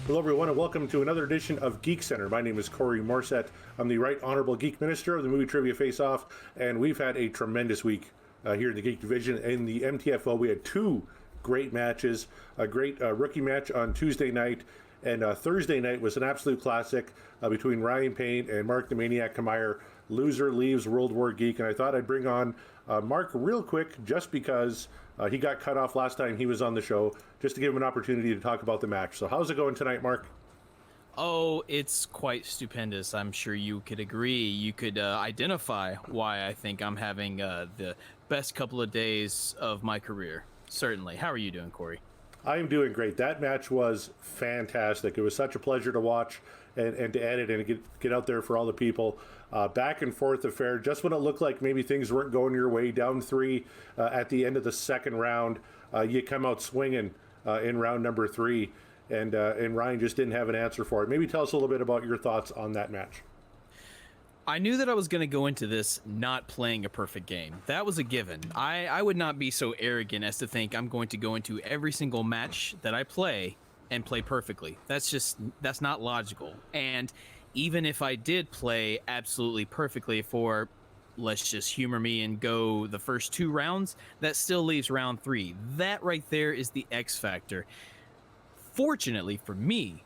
Hello, everyone, and welcome to another edition of Geek Center. My name is Corey Morset. I'm the Right Honorable Geek Minister of the Movie Trivia Face-Off, and we've had a tremendous week here in the Geek Division. In the MTFO, we had two great matches, a great rookie match on Tuesday night, and Thursday night was an absolute classic between Ryan Payne and Mark the Maniac Kameyer. Loser leaves World War Geek, and I thought I'd bring on Mark real quick just because he got cut off last time he was on the show, just to give him an opportunity to talk about the match. So how's it going tonight, Mark? Oh, it's quite stupendous. I'm sure you could agree. You could identify why I think I'm having the best couple of days of my career. Certainly. How are you doing, Corey? I am doing great. That match was fantastic. It was such a pleasure to watch and to edit and get out there for all the people. Back and forth affair. Just when it looked like maybe things weren't going your way, down 3 at the end of the second round, you come out swinging in round number 3, and Ryan just didn't have an answer for it. Maybe tell us a little bit about your thoughts on that match. I knew that I was going to go into this not playing a perfect game. That was a given. I would not be so arrogant as to think I'm going to go into every single match that I play and play perfectly. That's not logical. And even if I did play absolutely perfectly for, let's just humor me and go the first 2 rounds, that still leaves round 3. That right there is the X factor. Fortunately for me,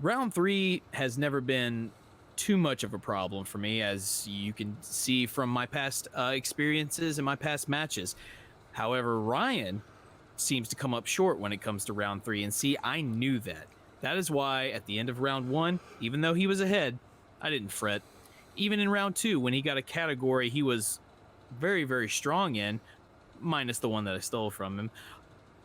round 3 has never been too much of a problem for me, as you can see from my past experiences and my past matches. However, Ryan seems to come up short when it comes to round 3, and see, I knew that. That is why at the end of round 1, even though he was ahead, I didn't fret. Even in round 2, when he got a category he was very, very strong in, minus the one that I stole from him,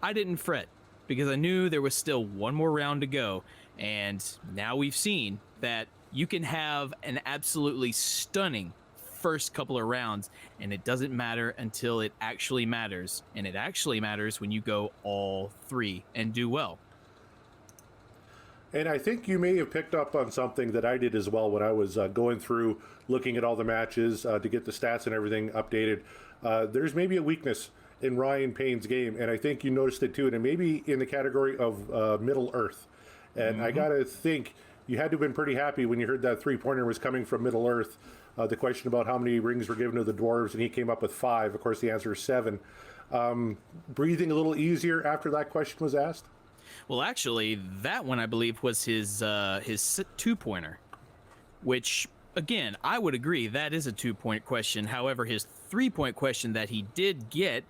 I didn't fret, because I knew there was still one more round to go. And now we've seen that you can have an absolutely stunning first couple of rounds, and it doesn't matter until it actually matters. And it actually matters when you go all 3 and do well. And I think you may have picked up on something that I did as well when I was going through, looking at all the matches to get the stats and everything updated. There's maybe a weakness in Ryan Payne's game, and I think you noticed it too, and it may be in the category of Middle Earth. And I got to think you had to have been pretty happy when you heard that 3-pointer was coming from Middle Earth. The question about how many rings were given to the dwarves, and he came up with 5. Of course, the answer is 7. Breathing a little easier after that question was asked? Well, actually, that one, I believe, was his 2-pointer, which, again, I would agree that is a 2-point question. However, his 3-point question that he did get,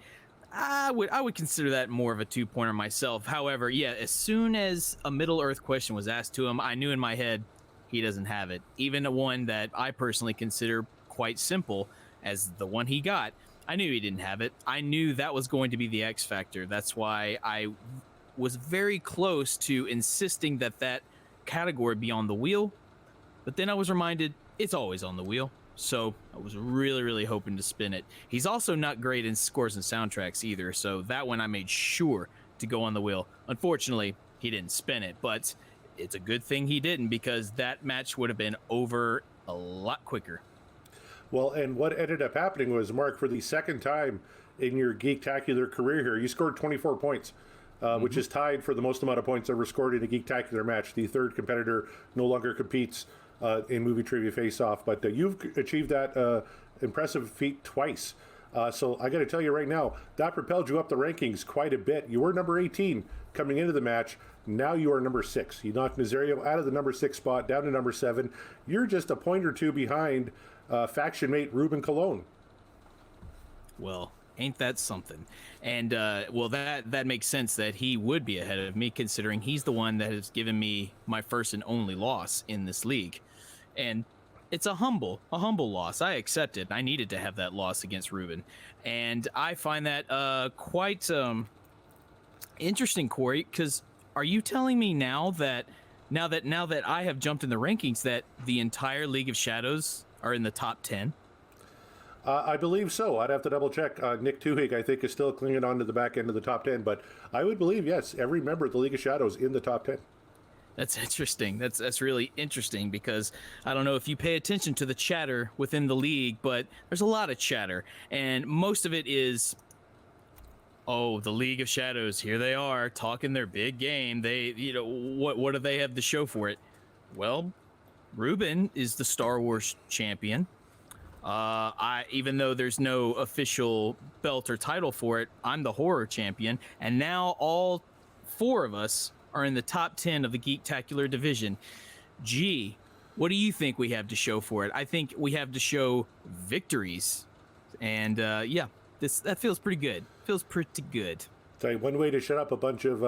I would consider that more of a 2-pointer myself. However, yeah, as soon as a Middle Earth question was asked to him, I knew in my head he doesn't have it. Even the one that I personally consider quite simple as the one he got, I knew he didn't have it. I knew that was going to be the X factor. That's why I was very close to insisting that category be on the wheel. But then I was reminded it's always on the wheel. So I was really, really hoping to spin it. He's also not great in scores and soundtracks either, so that one I made sure to go on the wheel. Unfortunately, he didn't spin it, but it's a good thing he didn't, because that match would have been over a lot quicker. Well, and what ended up happening was, Mark, for the second time in your Geektacular career here, you scored 24 points. Which is tied for the most amount of points ever scored in a Geektacular match. The third competitor no longer competes in Movie Trivia Face-Off, but you've achieved that impressive feat twice. So I got to tell you right now, that propelled you up the rankings quite a bit. You were number 18 coming into the match. Now you are number 6. You knocked Nazario out of the number 6 spot down to number 7. You're just a point or 2 behind faction mate Ruben Colon. Well, ain't that something? And, well, that makes sense that he would be ahead of me, considering he's the one that has given me my first and only loss in this league. And it's a humble loss. I accept it. I needed to have that loss against Ruben. And I find that quite interesting, Corey, because are you telling me now that I have jumped in the rankings that the entire League of Shadows are in the top 10? I believe so. I'd have to double check. Nick Tuhig, I think, is still clinging on to the back end of the top 10, but I would believe, yes, every member of the League of Shadows in the top 10. That's interesting. That's really interesting, because I don't know if you pay attention to the chatter within the league, but there's a lot of chatter, and most of it is Oh, the League of Shadows, here they are talking their big game. They, what do they have to show for it? Well, Ruben is the Star Wars champion. Even though there's no official belt or title for it, I'm the horror champion, and now all 4 of us are in the top 10 of the Geektacular division. Gee, what do you think we have to show for it? I think we have to show victories, and that feels pretty good. Feels pretty good. So one way to shut up a bunch of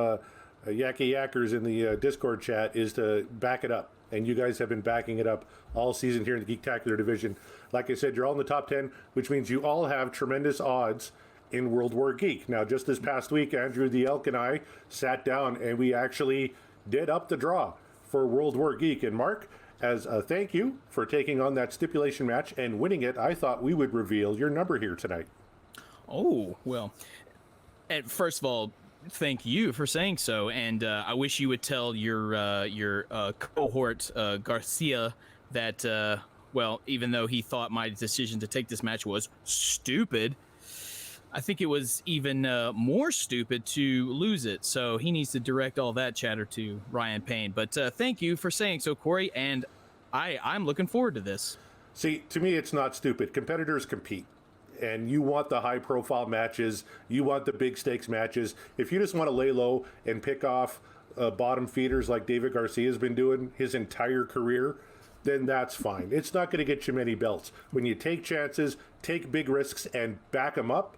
yakky yackers in the Discord chat is to back it up. And you guys have been backing it up all season here in the Geektacular division. Like I said, you're all in the top 10, which means you all have tremendous odds in World War Geek. Now, just this past week, Andrew the Elk and I sat down and we actually did up the draw for World War Geek. And Mark, as a thank you for taking on that stipulation match and winning it, I thought we would reveal your number here tonight. Oh, well, first of all, thank you for saying so, and I wish you would tell your cohort Garcia that even though he thought my decision to take this match was stupid, I think it was even more stupid to lose it. So he needs to direct all that chatter to Ryan Payne. But thank you for saying so, Corey, and I'm looking forward to this. See, to me, it's not stupid. Competitors compete. And you want the high-profile matches. You want the big stakes matches. If you just want to lay low and pick off bottom feeders like David Garcia has been doing his entire career, then that's fine. It's not going to get you many belts. When you take chances, take big risks, and back them up,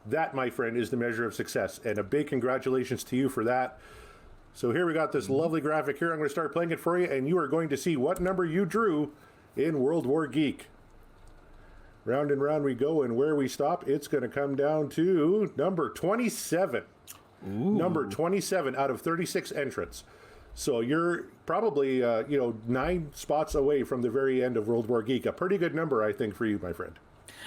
that, my friend, is the measure of success. And a big congratulations to you for that. So here we got this lovely graphic here. I'm going to start playing it for you, and you are going to see what number you drew in World War Geek. Round and round we go, and where we stop, it's going to come down to number 27. Ooh. Number 27 out of 36 entrants. So you're probably, 9 spots away from the very end of World War Geek. A pretty good number, I think, for you, my friend.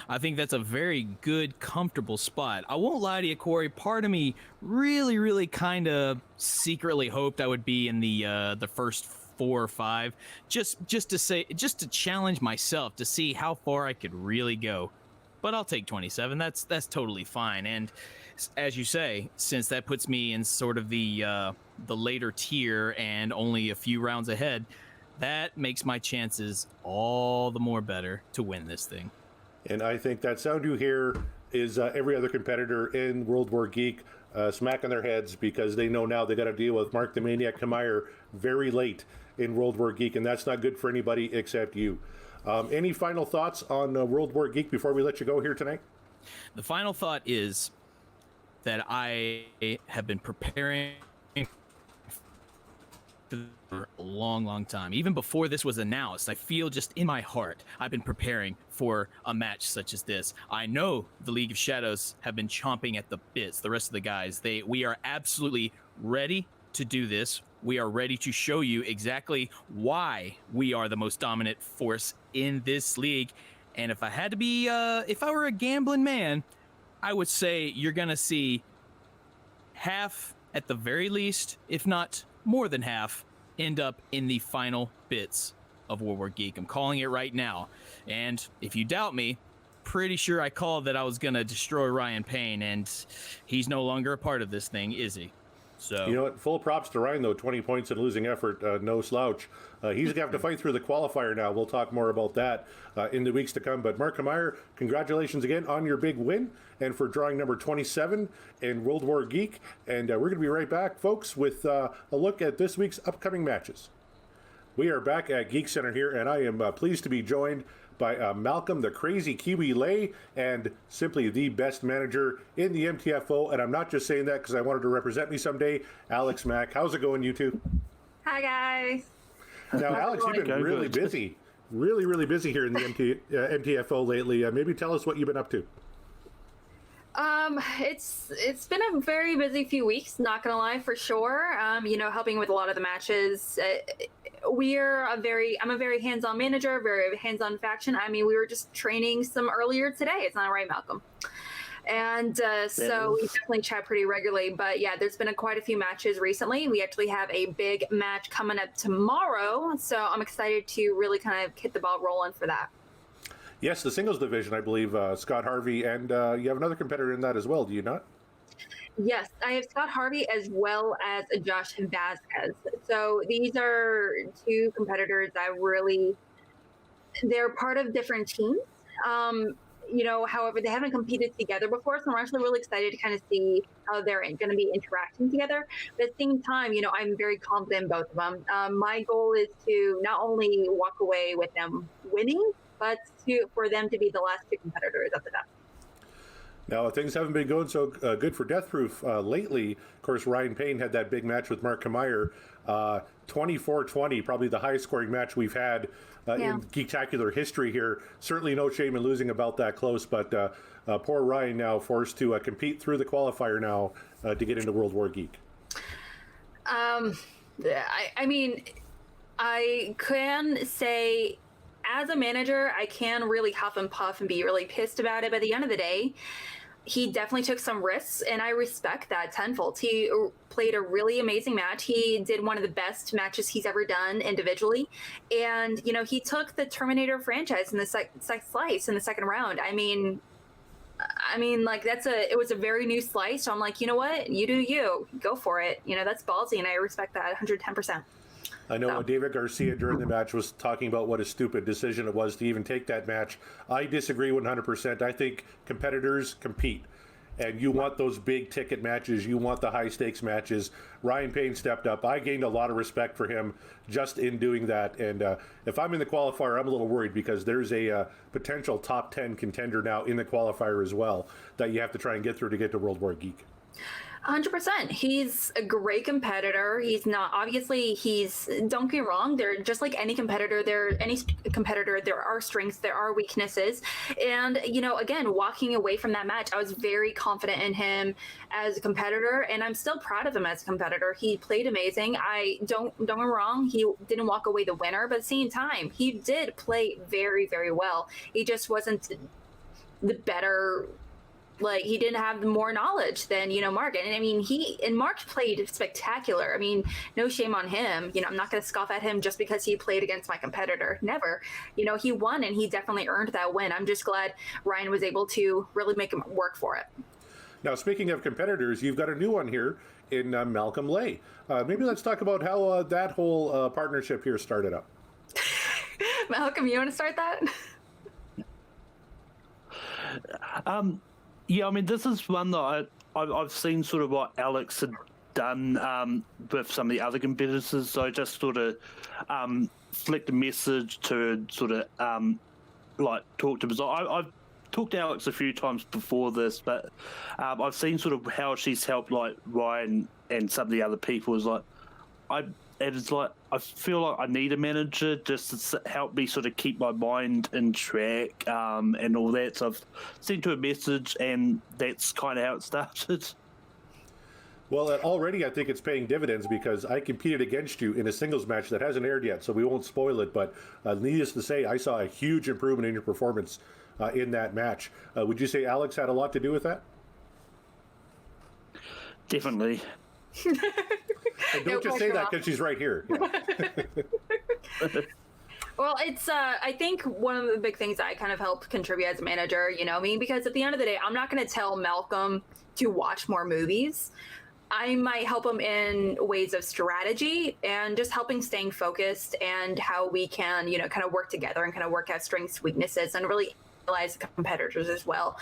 I think that's a very good, comfortable spot. I won't lie to you, Corey. Part of me really, really kind of secretly hoped I would be in the first 4 or 5, just to challenge myself to see how far I could really go. But I'll take 27. That's totally fine. And as you say, since that puts me in sort of the later tier and only a few rounds ahead, that makes my chances all the more better to win this thing. And I think that sound you hear is every other competitor in World War Geek smacking their heads because they know now they got to deal with Mark the Maniac Kamier very late in World War Geek, and that's not good for anybody except you. Any final thoughts on World War Geek before we let you go here tonight? The final thought is that I have been preparing for a long, long time. Even before this was announced, I feel just in my heart, I've been preparing for a match such as this. I know the League of Shadows have been chomping at the bits, the rest of the guys. We are absolutely ready to do this. We are ready to show you exactly why we are the most dominant force in this league. And if I had to be, if I were a gambling man, I would say you're going to see half at the very least, if not more than half, end up in the final bits of World War Geek. I'm calling it right now. And if you doubt me, pretty sure I called that I was going to destroy Ryan Payne, and he's no longer a part of this thing, is he? So, you know what? Full props to Ryan, though. 20 points in losing effort, no slouch. He's going to have to fight through the qualifier now. We'll talk more about that in the weeks to come. But Mark Kamier, congratulations again on your big win and for drawing number 27 in World War Geek. And we're going to be right back, folks, with a look at this week's upcoming matches. We are back at Geek Center here, and I am pleased to be joined by Malcolm the Crazy Kiwi Lay, and simply the best manager in the MTFO. And I'm not just saying that because I wanted to represent me someday, Alex Mack. How's it going, you two? Hi, guys. Now, Alex, you've been really busy. Really busy here in the MTFO lately. Maybe tell us what you've been up to. It's been a very busy few weeks, not gonna lie, for sure. Helping with a lot of the matches. I'm a very hands-on manager, very hands-on faction. I mean, we were just training some earlier today. It's not right, Malcolm. And so we definitely chat pretty regularly. But yeah, there's been quite a few matches recently. We actually have a big match coming up tomorrow. So I'm excited to really kind of hit the ball rolling for that. Yes, the singles division, I believe, Scott Harvey, and you have another competitor in that as well, do you not? Yes, I have Scott Harvey as well as Josh Vasquez. So these are two competitors that really, they're part of different teams. Um, however, they haven't competed together before, so I'm actually really excited to kind of see how they're going to be interacting together. But at the same time, I'm very confident in both of them. My goal is to not only walk away with them winning, but for them to be the last two competitors at the top. Now, things haven't been going so good for Death Proof lately. Of course, Ryan Payne had that big match with Mark Kameyer, 24-20, probably the highest scoring match we've had in Geektacular history here. Certainly no shame in losing about that close, but poor Ryan now forced to compete through the qualifier now to get into World War Geek. I mean, I can say, as a manager, I can really huff and puff and be really pissed about it. But at the end of the day, he definitely took some risks, and I respect that tenfold. He played a really amazing match. He did one of the best matches he's ever done individually. And, he took the Terminator franchise in the slice in the second round. I mean, like it was a very new slice. So I'm like, you know what? You do you. Go for it. That's ballsy, and I respect that 110%. I know David Garcia during the match was talking about what a stupid decision it was to even take that match. I disagree 100%. I think competitors compete, and you want those big ticket matches. You want the high stakes matches. Ryan Payne stepped up. I gained a lot of respect for him just in doing that. And if I'm in the qualifier, I'm a little worried because there's a potential top 10 contender now in the qualifier as well that you have to try and get through to get to World War Geek. 100%. He's a great competitor. Don't get me wrong, they're just like any competitor. There are strengths, there are weaknesses. And, again, walking away from that match, I was very confident in him as a competitor, and I'm still proud of him as a competitor. He played amazing. Don't get me wrong, he didn't walk away the winner, but at the same time, he did play very, very well. He just wasn't the better. Like, he didn't have more knowledge than, Mark. And I mean, Mark played spectacular. I mean, no shame on him. I'm not going to scoff at him just because he played against my competitor. Never. He won, and he definitely earned that win. I'm just glad Ryan was able to really make him work for it. Now, speaking of competitors, you've got a new one here in Malcolm Lay. Maybe let's talk about how that whole partnership here started up. Malcolm, you want to start that? Yeah, I mean, this is one that I've seen sort of what Alex had done with some of the other competitors. So I just sort of flicked a message to sort of talk to him. I've talked to Alex a few times before this, but I've seen sort of how she's helped like Ryan and some of the other people. I feel like I need a manager just to help me sort of keep my mind in track and all that. So I've sent her a message, and that's kind of how it started. Well, already I think it's paying dividends because I competed against you in a singles match that hasn't aired yet, so we won't spoil it. But needless to say, I saw a huge improvement in your performance in that match. Would you say Alex had a lot to do with that? Definitely. And don't just say that because she's right here. Yeah. Well, it's I think one of the big things I kind of helped contribute as a manager, because at the end of the day, I'm not going to tell Malcolm to watch more movies. I might help him in ways of strategy and just helping staying focused and how we can, kind of work together and kind of work out strengths, weaknesses, and really analyze competitors as well.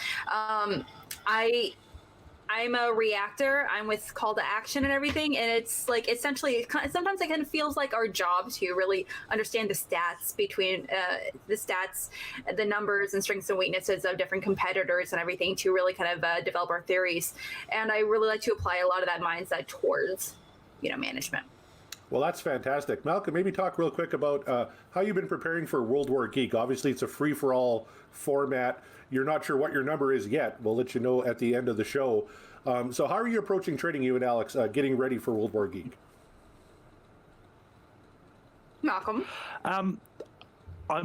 I'm a reactor. I'm with call to action and everything. And it's like, essentially, sometimes it kind of feels like our job to really understand the stats between the numbers and strengths and weaknesses of different competitors and everything to really kind of develop our theories. And I really like to apply a lot of that mindset towards, management. Well, that's fantastic. Malcolm, maybe talk real quick about how you've been preparing for World War Geek. Obviously, it's a free-for-all format. You're not sure what your number is yet. We'll let you know at the end of the show. So how are you approaching training, you and Alex, getting ready for World War Geek? Malcolm? I'm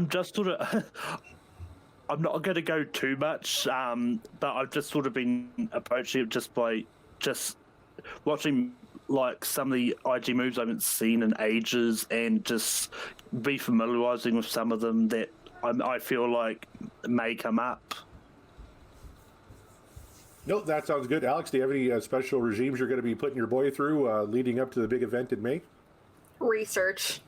just sort of... I'm not going to go too much, but I've just sort of been approaching it just by just watching like some of the IG moves I haven't seen in ages and just be familiarizing with some of them that I feel like may come up. No, that sounds good. Alex, do you have any special regimes you're going to be putting your boy through leading up to the big event in May? Research.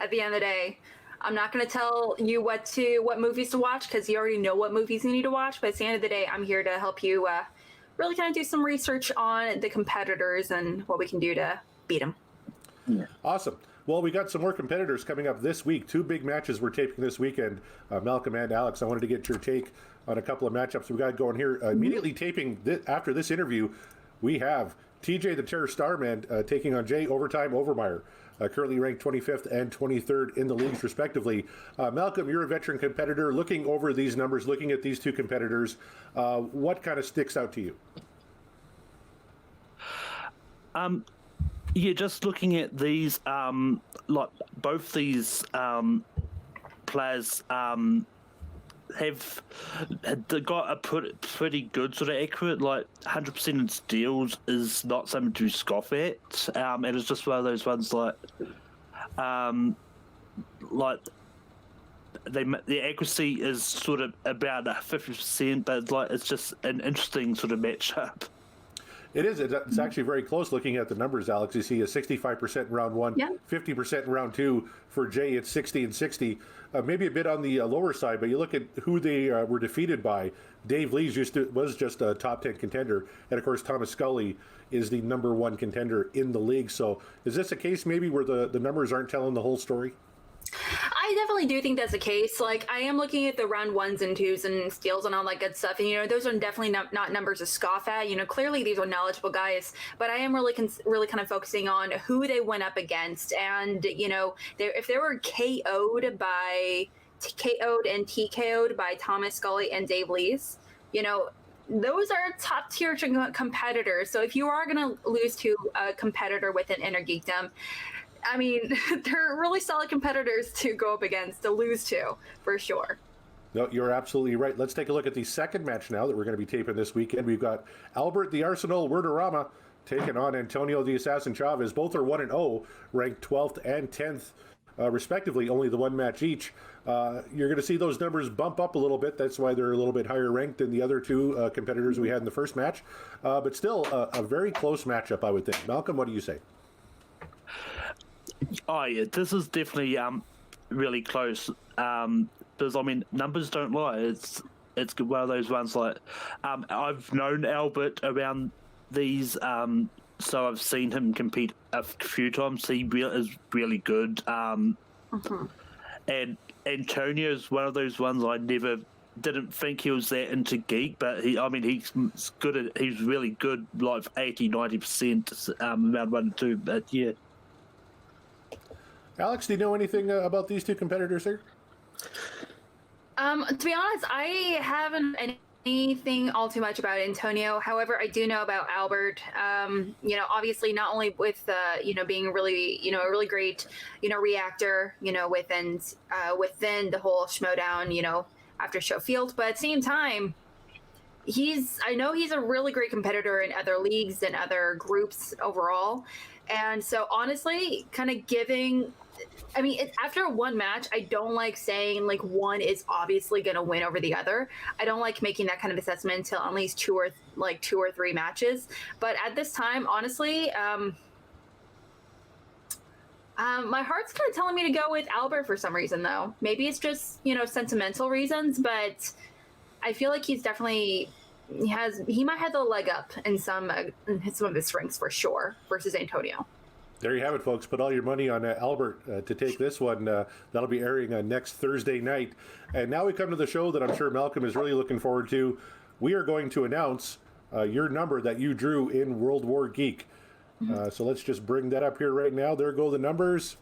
At the end of the day, I'm not going to tell you what movies to watch because you already know what movies you need to watch. But at the end of the day, I'm here to help you really kind of do some research on the competitors and what we can do to beat them. Yeah. Awesome. Well, we got some more competitors coming up this week. 2 big matches we're taping this weekend. Malcolm and Alex, I wanted to get your take on a couple of matchups we got going here. Immediately taping after this interview, we have TJ the Terror Starman taking on Jay Overmyer, currently ranked 25th and 23rd in the leagues respectively. Malcolm, you're a veteran competitor. Looking over these numbers, looking at these 2 competitors, what kind of sticks out to you? Yeah, just looking at these, like both these players have got a pretty good sort of accurate, like 100% in steals is not something to scoff at, and it's just one of those ones like the accuracy is sort of about 50%, but like it's just an interesting sort of matchup. It is. It's actually very close looking at the numbers, Alex. You see a 65% in round 1, 50% in round 2. For Jay, it's 60 and 60. Maybe a bit on the lower side, but you look at who they were defeated by. Dave Lees was just a top 10 contender. And, of course, Thomas Scully is the number 1 contender in the league. So is this a case maybe where the numbers aren't telling the whole story? I definitely do think that's the case. Like, I am looking at the round 1s and 2s and steals and all that good stuff. And, those are definitely not numbers to scoff at. Clearly these are knowledgeable guys, but I am really kind of focusing on who they went up against. And, if they were KO'd and TKO'd by Thomas Scully and Dave Lees, those are top tier competitors. So if you are going to lose to a competitor within Inner Geekdom, I mean, they're really solid competitors to go up against, to lose to, for sure. No, you're absolutely right. Let's take a look at the second match now that we're going to be taping this weekend. We've got Albert the Arsenal Wiradharma taking on Antonio the Assassin Chavez. Both are 1-0, ranked 12th and 10th, respectively, only the 1 match each. You're going to see those numbers bump up a little bit. That's why they're a little bit higher ranked than the other 2 competitors we had in the first match. But still, a very close matchup, I would think. Malcolm, what do you say? Oh yeah, this is definitely really close. Because I mean, numbers don't lie. It's one of those ones like I've known Albert around these, so I've seen him compete a few times. He is really good. And Antonio is one of those ones I never didn't think he was that into geek, but he's good. He's really good, like 80-90% around 1 and 2. But yeah. Alex, do you know anything about these 2 competitors here? To be honest, I haven't anything all too much about Antonio. However, I do know about Albert. Obviously not only with being really a really great reactor within the whole Schmodown after show field, but at the same time, I know he's a really great competitor in other leagues and other groups overall. And so honestly, kind of after 1 match, I don't like saying like one is obviously going to win over the other. I don't like making that kind of assessment until at least 2 or 3 matches. But at this time, honestly, my heart's kind of telling me to go with Albert for some reason, though. Maybe it's just, sentimental reasons, but I feel like he's definitely he might have the leg up in some of his strengths for sure versus Antonio. There you have it, folks. Put all your money on Albert to take this one. That'll be airing next Thursday night. And now we come to the show that I'm sure Malcolm is really looking forward to. We are going to announce your number that you drew in World War Geek. So let's just bring that up here right now. There go the numbers.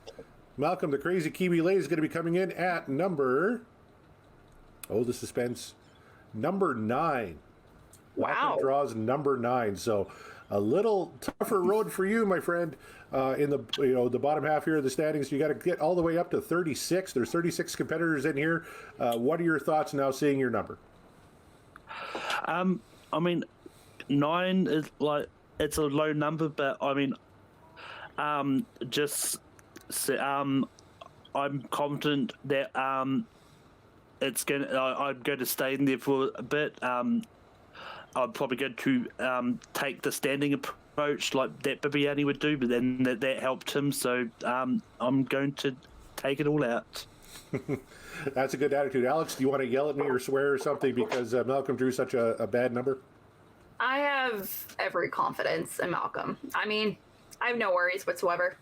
Malcolm, the crazy Kiwi Lay, is going to be coming in at number... Oh, the suspense. Number 9. Wow. Malcolm draws number 9. So a little tougher road for you, my friend. In the bottom half here of the standings, you got to get all the way up to 36. There's 36 competitors in here. What are your thoughts now seeing your number? I mean, 9 is like, it's a low number, but I mean, I'm confident that I'm going to stay in there for a bit. I'm probably going to take the standing approach like that Bibiani would do, but then that helped him, so I'm going to take it all out. That's a good attitude. Alex, do you want to yell at me or swear or something because Malcolm drew such a bad number? I have every confidence in Malcolm. I mean, I have no worries whatsoever.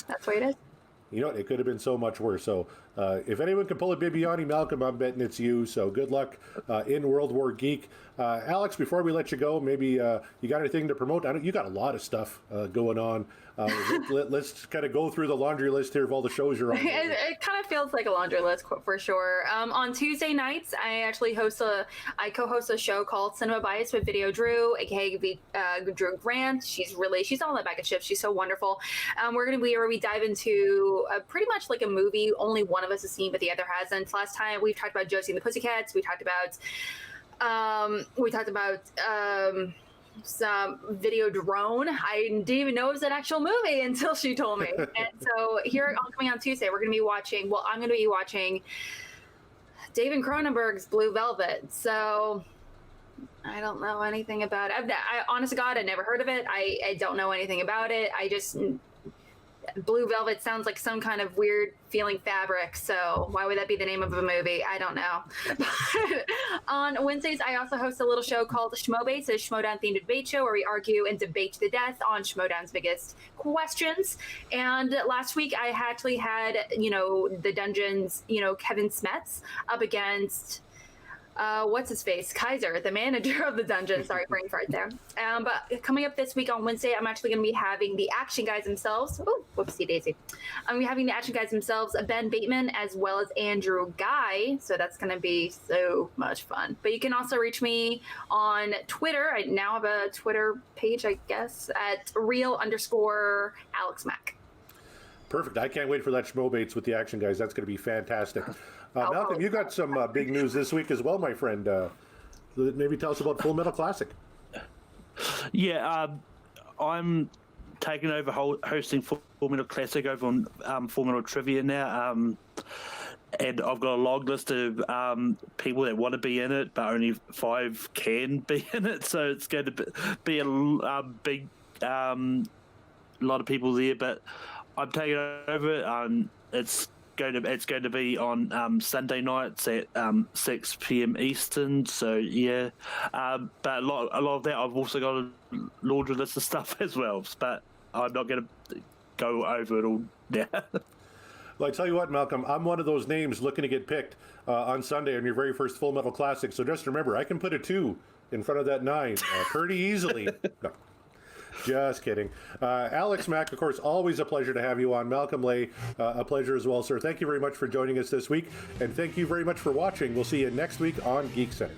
That's the way it is. You know, it could have been so much worse. So if anyone can pull a Bibiani, Malcolm, I'm betting it's you. So good luck in World War Geek. Alex, before we let you go, maybe you got anything to promote? You got a lot of stuff going on. Let's kind of go through the laundry list here of all the shows you're on. It kind of feels like a laundry list for sure. On Tuesday nights, I actually co-host a show called Cinema Bias with Video Drew, aka Drew Grant. She's all in that bag of chips. She's so wonderful. We're gonna be where we dive into pretty much like a movie only one of us has seen, but the other hasn't. Last time we've talked about Josie and the Pussycats. We talked about some video drone. I didn't even know it was an actual movie until she told me. And so here coming on Tuesday, I'm going to be watching David Cronenberg's Blue Velvet. So I don't know anything about it. I honest to God, I never heard of it. I don't know anything about it. Blue Velvet sounds like some kind of weird feeling fabric, so why would that be the name of a movie? I don't know. But on Wednesdays, I also host a little show called Schmobates, a Schmodown themed debate show where we argue and debate to the death on Schmodown's biggest questions. And last week, I actually had, the Dungeons, Kevin Smets up against what's his face? Kaiser, the manager of the dungeon. Sorry, brain fart there. But coming up this week on Wednesday, I'm actually going to be having the action guys themselves. Oh, whoopsie daisy. I'm going to be having the action guys themselves, Ben Bateman, as well as Andrew Guy. So that's going to be so much fun. But you can also reach me on Twitter. I now have a Twitter page, I guess, at real_AlexMac. Perfect. I can't wait for that Schmobates with the action guys. That's going to be fantastic. Malcolm, you got some big news this week as well, my friend. Maybe tell us about Full Metal Classic. Yeah, I'm taking over hosting Full Metal Classic over on Full Metal Trivia now. And I've got a long list of people that want to be in it, but only 5 can be in it. So it's going to be a big lot of people there. But I'm taking over. It's going to be on Sunday nights at 6 p.m. Eastern. So yeah, but a lot of that I've also got a laundry list of stuff as well. But I'm not going to go over it all now. Well, I tell you what, Malcolm, I'm one of those names looking to get picked on Sunday on your very first Full Metal Classic. So just remember, I can put a 2 in front of that 9 pretty easily. No. Just kidding. Alex Mack, of course, always a pleasure to have you on. Malcolm Lay, a pleasure as well, sir. Thank you very much for joining us this week, and thank you very much for watching. We'll see you next week on Geek Center.